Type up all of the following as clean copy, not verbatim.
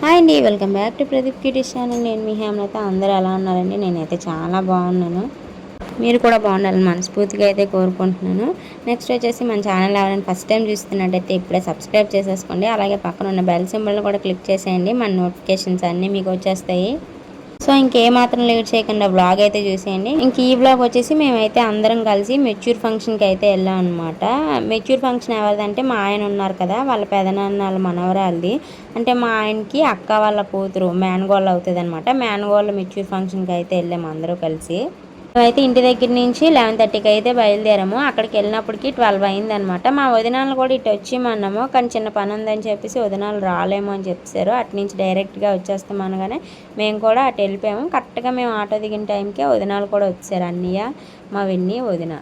Hi అండి, welcome back to Pradeep kitties channel. నేను మీ హేమలత. అందరూ ఎలా ఉన్నారండి? నేనైతే చాలా బాగున్నాను. మీరు కూడా బాగుండాలని మనస్ఫూర్తిగా అయితే కోరుకుంటున్నాను. నెక్స్ట్ వచ్చేసి మన ఛానల్ ఎవరైనా ఫస్ట్ టైం చూస్తున్నట్టయితే ఇప్పుడే సబ్స్క్రైబ్ చేసేసుకోండి. అలాగే పక్కన ఉన్న బెల్ సింబల్ని కూడా క్లిక్ చేసేయండి. మన నోటిఫికేషన్స్ అన్నీ మీకు వచ్చేస్తాయి. సో ఇంకేమాత్రం లేట్ చేయకుండా వ్లాగ్ అయితే చూసేయండి. ఇంక ఈ వ్లాగ్ వచ్చేసి మేమైతే అందరం కలిసి మెచ్యూర్ ఫంక్షన్కి అయితే వెళ్ళాం అనమాట. మెచ్యూర్ ఫంక్షన్ ఎవరిదంటే మా ఆయన ఉన్నారు కదా, వాళ్ళ పెదనాన్న వాళ్ళ మనవరాలది. అంటే మా ఆయనకి అక్క వాళ్ళ కూతురు మేనగోళ్ళు అవుతుంది అనమాట. మేనగోళ్ళ మెచ్యూర్ ఫంక్షన్కి అయితే వెళ్ళాము అందరూ కలిసి. మేమైతే ఇంటి దగ్గర నుంచి 11:30కి అయితే బయలుదేరాము. అక్కడికి వెళ్ళినప్పటికి 12 అయిందనమాట. మా వదినాలు కూడా ఇటు వచ్చేయమన్నాము, కానీ చిన్న పని ఉందని చెప్పేసి వదినాలు రాలేము అని చెప్పారు. అటు నుంచి డైరెక్ట్గా వచ్చేస్తాం అనగానే మేము కూడా అటు వెళ్ళిపోయాము. కరెక్ట్గా మేము ఆటో దిగిన టైంకే వదినాలు కూడా వచ్చారు. అన్నయ్య, మా విన్ని, వదిన.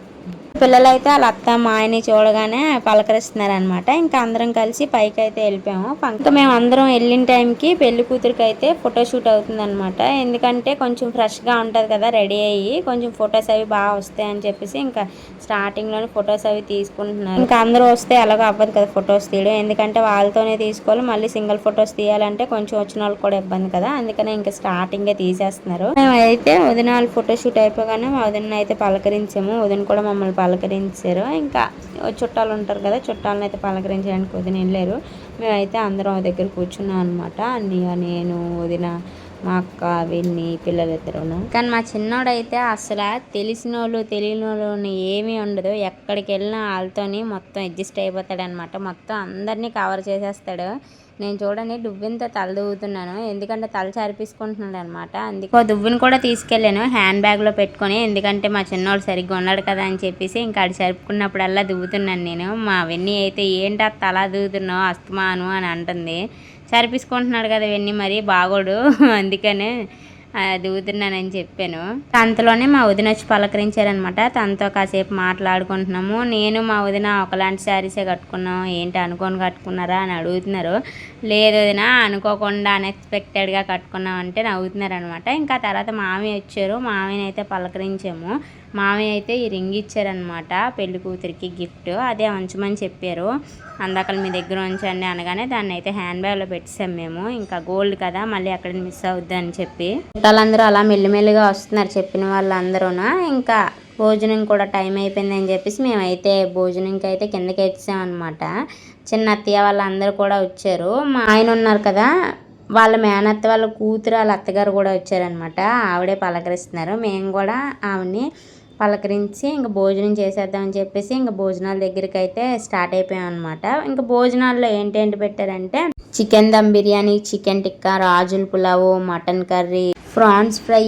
పిల్లలైతే వాళ్ళ అత్త మా ఆయన్ని చూడగానే పలకరిస్తున్నారనమాట. ఇంకా అందరం కలిసి పైకి అయితే వెళ్ళిపోయాము. ఇంకా మేము అందరం వెళ్ళిన టైంకి పెళ్లి కూతురికి అయితే ఫోటోషూట్ అవుతుంది అనమాట. ఎందుకంటే కొంచెం ఫ్రెష్గా ఉంటుంది కదా, రెడీ అయ్యి కొంచెం ఫొటోస్ అవి బాగా వస్తాయి అని చెప్పేసి ఇంకా స్టార్టింగ్లోనే ఫొటోస్ అవి తీసుకుంటున్నారు. ఇంకా అందరూ వస్తే అలాగ అవ్వదు కదా ఫొటోస్ తీయడం, ఎందుకంటే వాళ్ళతోనే తీసుకోవాలి. మళ్ళీ సింగిల్ ఫొటోస్ తీయాలంటే కొంచెం వచ్చిన వాళ్ళకి కూడా ఇబ్బంది కదా, అందుకనే ఇంకా స్టార్టింగే తీసేస్తున్నారు. మేమైతే వదినాలు ఫోటోషూట్ అయిపోగానే మా వదిన అయితే పలకరించాము. వదిన కూడా మమ్మల్ని పలకరించారు. ఇంకా చుట్టాలు ఉంటారు కదా, చుట్టాలను అయితే పలకరించడానికి వదిన వెళ్ళారు. మేమైతే అందరం దగ్గర కూర్చున్నాం అనమాట. అన్నయ్య, నేను, వదిన, మా అక్క, విన్ని, పిల్లలిద్దరును. కానీ మా చిన్నోడైతే అసలు తెలిసిన వాళ్ళు తెలియని వాళ్ళు ఏమీ ఉండదు. ఎక్కడికి వెళ్ళినా వాళ్ళతోని మొత్తం అడ్జస్ట్ అయిపోతాడు అనమాట. మొత్తం అందరినీ కవర్ చేసేస్తాడు. నేను చూడండి దువ్వెనతో తల దువ్వుతున్నాను, ఎందుకంటే తల చరిపించుకుంటున్నాడు అనమాట. అందుకే దువ్వుని కూడా తీసుకెళ్ళాను హ్యాండ్ బ్యాగ్లో పెట్టుకొని, ఎందుకంటే మా చిన్నోడు సరిగ్గా ఉన్నాడు కదా అని చెప్పేసి ఇంకా అది చరుపుకున్నప్పుడల్లా దువ్వుతున్నాను నేను. మా వెన్ని అయితే ఏంటి అత్త అలా దువ్వుతున్నావు అస్తమాను అని అంటుంది. చరిపించుకుంటున్నాడు కదా వెన్ని, మరి బాగోడు అందుకనే దిగుతున్నానని చెప్పాను. అంతలోనే మా వదిన వచ్చి పలకరించారనమాట. తనతో కాసేపు మాట్లాడుకుంటున్నాము. నేను మా వదిన ఒకలాంటి శారీసే కట్టుకున్నాం, ఏంటి అనుకోని కట్టుకున్నారా అని అడుగుతున్నారు. లేదు వదిన, అనుకోకుండా అన్ఎక్స్పెక్టెడ్గా కట్టుకున్నాం అంటే నవ్వుతున్నారు అనమాట. ఇంకా తర్వాత మామయ్య వచ్చారు. మామయ్యని అయితే పలకరించాము. మామయ్య అయితే ఈ రింగ్ ఇచ్చారనమాట పెళ్లి కూతురికి గిఫ్ట్. అదే ఉంచమని చెప్పారు. అందాక మీ దగ్గర ఉంచండి అనగానే దాన్ని అయితే హ్యాండ్ బ్యాగ్లో పెట్టేసాం మేము. ఇంకా గోల్డ్ కదా, మళ్ళీ అక్కడ మిస్ అవుద్ది అని చెప్పి చుట్టాలందరూ అలా మెల్లిమెల్లిగా వస్తున్నారు, చెప్పిన వాళ్ళందరూనా. ఇంకా భోజనం కూడా టైం అయిపోయిందని చెప్పేసి మేమైతే భోజనంకి అయితే కిందకి వచ్చామన్నమాట. చిన్న అత్తయ్య వాళ్ళందరూ కూడా వచ్చారు. మా ఆయన ఉన్నారు కదా, వాళ్ళ మేనత్త వాళ్ళ కూతురు వాళ్ళ అత్తగారు కూడా వచ్చారనమాట. ఆవిడే పలకరిస్తున్నారు. మేము కూడా ఆవిడని పలకరించి ఇంకా భోజనం చేసేద్దామని చెప్పేసి ఇంకా భోజనాల దగ్గరికి అయితే స్టార్ట్ అయిపోయాం అనమాట. ఇంకా భోజనాల్లో ఏంటేంటి పెట్టారంటే చికెన్ దమ్ బిర్యానీ, చికెన్ టిక్కా, రాజుల పులావు, మటన్ కర్రీ, ప్రాన్స్ ఫ్రై,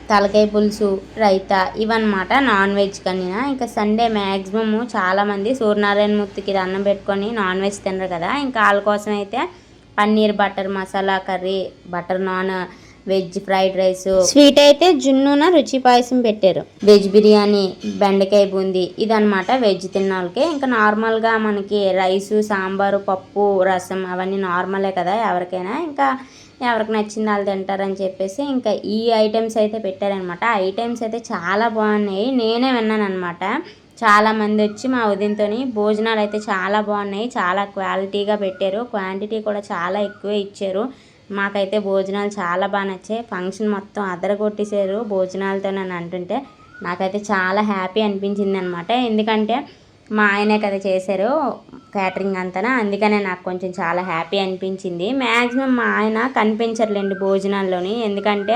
తలకాయ పులుసు, రైతా, ఇవన్నమాట నాన్ వెజ్ కన్నా. ఇంకా సండే మ్యాక్సిమము చాలామంది సూర్యనారాయణ మూర్తికి దండం పెట్టుకొని నాన్ వెజ్ తినరు కదా, ఇంకా వాళ్ళ కోసం అయితే paneer butter masala curry, butter non, veg fried rice, sweet అయితే జున్నున రుచి పాయసం పెట్టారు, వెజ్ బిర్యానీ, బెండకాయ బూందీ, ఇదనమాట వెజ్ తిన్న వాళ్ళకి. ఇంకా నార్మల్గా మనకి రైసు, సాంబారు, పప్పు, రసం అవన్నీ నార్మలే కదా ఎవరికైనా. ఇంకా ఎవరికి నచ్చింది వాళ్ళు తింటారని చెప్పేసి ఇంకా ఈ ఐటమ్స్ అయితే పెట్టారనమాట. ఐటమ్స్ అయితే చాలా బాగున్నాయి. నేనే విన్నాను అనమాట. చాలామంది వచ్చి మా ఉదయంతోని భోజనాలు అయితే చాలా బాగున్నాయి, చాలా క్వాలిటీగా పెట్టారు, క్వాంటిటీ కూడా చాలా ఎక్కువే ఇచ్చారు. మాకైతే భోజనాలు చాలా బాగా నచ్చాయి. ఫంక్షన్ మొత్తం అదరగొట్టేశారు భోజనాలతో అని అంటుంటే నాకైతే చాలా హ్యాపీ అనిపించింది అనమాట. ఎందుకంటే మా ఆయనే కదా చేశారు క్యాటరింగ్ అంతా, అందుకనే నాకు కొంచెం చాలా హ్యాపీ అనిపించింది. మ్యాక్సిమం మా ఆయన కనిపించర్లేండి భోజనాల్లోని, ఎందుకంటే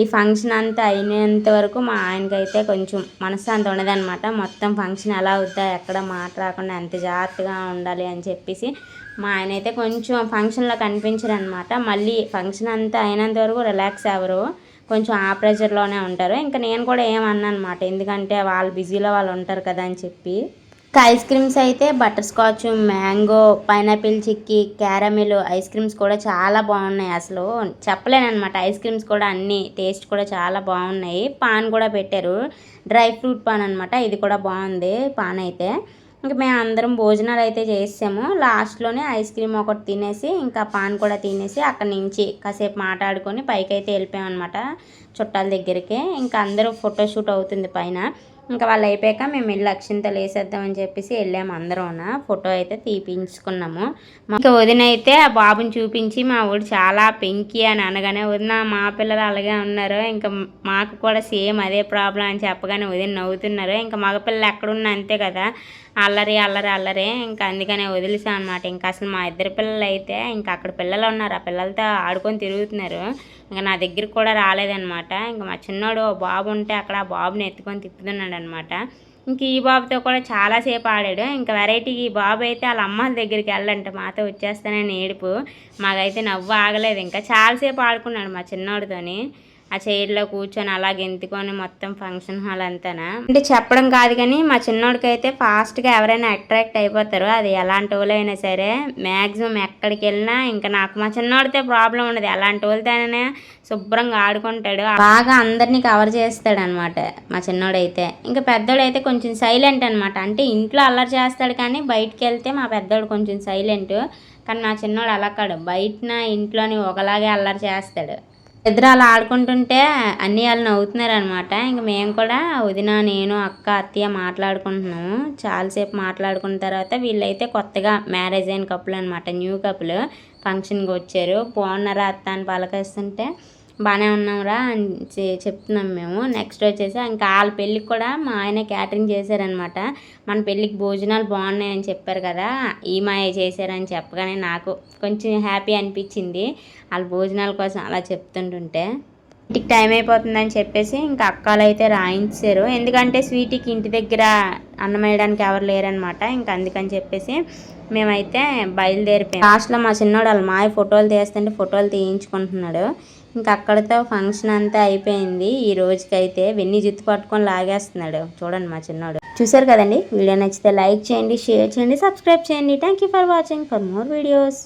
ఈ ఫంక్షన్ అంతా అయినంత వరకు మా ఆయనకైతే కొంచెం మనశ్శాంతి ఉండదన్నమాట. మొత్తం ఫంక్షన్ ఎలా అవుద్దా, ఎక్కడ మాట రాకుండా ఎంత జాగ్రత్తగా ఉండాలి అని చెప్పేసి మా ఆయన అయితే కొంచెం ఫంక్షన్లో కనిపించరు అనమాట. మళ్ళీ ఫంక్షన్ అంతా అయినంత వరకు రిలాక్స్ అవ్వరు, కొంచెం ఆ ప్రెషర్లోనే ఉంటారు. ఇంకా నేను కూడా ఏమన్నా అనమాట, ఎందుకంటే వాళ్ళు బిజీలో వాళ్ళు ఉంటారు కదా అని చెప్పి. ఐస్ క్రీమ్స్ అయితే butter scotch, mango, pineapple chikki, caramel ice creams కూడా చాలా బాగున్నాయి. అసలు చెప్పలేనమాట. ఐస్ క్రీమ్స్ కూడా అన్నీ టేస్ట్ కూడా చాలా బాగున్నాయి. పాన్ కూడా పెట్టారు, డ్రై ఫ్రూట్ పాన్ అనమాట. ఇది కూడా బాగుంది పాన్ అయితే. ఇంకా మేము అందరం భోజనాలు అయితే చేసాము. లాస్ట్లోనే ఐస్ క్రీమ్ ఒకటి తినేసి ఇంకా పాన్ కూడా తినేసి అక్కడి నుంచి కాసేపు మాట్లాడుకొని పైకి అయితే వెళ్ళిపోయాం అనమాట చుట్టాల దగ్గరికి. ఇంకా అందరూ ఫోటోషూట్ అవుతుంది పైన. ఇంకా వాళ్ళు అయిపోయాక మేము వెళ్ళి అక్షింతలు వేసేద్దామని చెప్పేసి వెళ్ళాము అందరం. ఫోటో అయితే తీపించుకున్నాము. ఇంకా వదిన అయితే ఆ బాబుని చూపించి మా ఊడు చాలా పెంకి అని అనగానే వదిన మా పిల్లలు అలాగే ఉన్నారు, ఇంకా మాకు కూడా సేమ్ అదే ప్రాబ్లం అని చెప్పగానే వదిన నవ్వుతున్నారు. ఇంకా మగపిల్లలు ఎక్కడున్నా అంతే కదా, అల్లరి అల్లరి అల్లరే, ఇంకా అందుకనే వదిలేసాం అనమాట. ఇంకా అసలు మా ఇద్దరు పిల్లలు అయితే ఇంకా అక్కడ పిల్లలు ఉన్నారు, ఆ పిల్లలతో ఆడుకొని తిరుగుతున్నారు. ఇంకా నా దగ్గరికి కూడా రాలేదనమాట. ఇంకా మా చిన్నోడు బాబు ఉంటే అక్కడ ఆ బాబుని ఎత్తుకొని తిప్పుతున్నాడు అనమాట. ఇంక ఈ బాబుతో కూడా చాలాసేపు ఆడాడు. ఇంకా వెరైటీకి ఈ బాబు అయితే వాళ్ళ అమ్మాల దగ్గరికి వెళ్ళంటే మాతో వచ్చేస్తానని ఏడుపు. మాకైతే నవ్వు ఆగలేదు. ఇంకా చాలాసేపు ఆడుకున్నాడు మా చిన్నోడితోని. ఆ చైర్లో కూర్చొని అలా గెంతుకొని మొత్తం ఫంక్షన్ హాల్ అంతానా. అంటే చెప్పడం కాదు కానీ మా చిన్నోడికి అయితే ఫాస్ట్గా ఎవరైనా అట్రాక్ట్ అయిపోతారు, అది ఎలాంటి వాళ్ళైనా సరే. మ్యాక్సిమం ఎక్కడికి వెళ్ళినా ఇంకా నాకు మా చిన్నోడితే ప్రాబ్లం ఉండదు, ఎలాంటి వాళ్ళతోనే శుభ్రంగా ఆడుకుంటాడు, బాగా అందరినీ కవర్ చేస్తాడు అనమాట మా చిన్నోడైతే. ఇంకా పెద్దోడైతే కొంచెం సైలెంట్ అనమాట. అంటే ఇంట్లో అల్లరి చేస్తాడు కానీ బయటికి వెళ్తే మా పెద్దోడు కొంచెం సైలెంట్. కానీ మా చిన్నోడు అలా కాడు, బయటన ఇంట్లోని ఒకలాగే అల్లరి చేస్తాడు. ఇద్దరు అలా ఆడుకుంటుంటే అన్నీ వాళ్ళు నవ్వుతున్నారు అనమాట. ఇంక మేము కూడా వదిన నేను అక్క అత్తయ్య మాట్లాడుకుంటున్నాము. చాలాసేపు మాట్లాడుకున్న తర్వాత వీళ్ళైతే కొత్తగా మ్యారేజ్ అయిన కపుల్ అనమాట, న్యూ కపుల్ ఫంక్షన్కి వచ్చారు. బాగున్నారా అత్త అని పలకరిస్తుంటే బాగానే ఉన్నాంరా అని చెప్తున్నాం మేము. నెక్స్ట్ వచ్చేసి ఇంకా వాళ్ళ పెళ్ళికి కూడా మా ఆయన క్యాటరింగ్ చేశారనమాట. మన పెళ్ళికి భోజనాలు బాగున్నాయని చెప్పారు కదా, ఈ మాయ చేశారని చెప్పగానే నాకు కొంచెం హ్యాపీ అనిపించింది వాళ్ళ భోజనాల కోసం అలా చెప్తుంటుంటే. ఇంటికి టైం అయిపోతుందని చెప్పేసి ఇంకా అక్కలు అయితే రాయించారు. ఎందుకంటే స్వీటీకి ఇంటి దగ్గర అన్నం వేయడానికి ఎవరు లేరనమాట. ఇంకా అందుకని చెప్పేసి మేమైతే బయలుదేరిపోయాం. లాస్ట్లో మా చిన్నోడు వాళ్ళ మాయ ఫోటోలు తీస్తుంటే ఫోటోలు తీయించుకుంటున్నాడు. ఇంకా అక్కడితో ఫంక్షన్ అంతా అయిపోయింది. ఈ రోజుకైతే వెన్నీ జుత్తు పట్టుకొని లాగేస్తున్నాడు చూడండి మా చిన్నోడు. చూసారు కదండి, వీడియో నచ్చితే లైక్ చేయండి, షేర్ చేయండి, సబ్స్క్రైబ్ చేయండి. Thank you for watching. For more videos.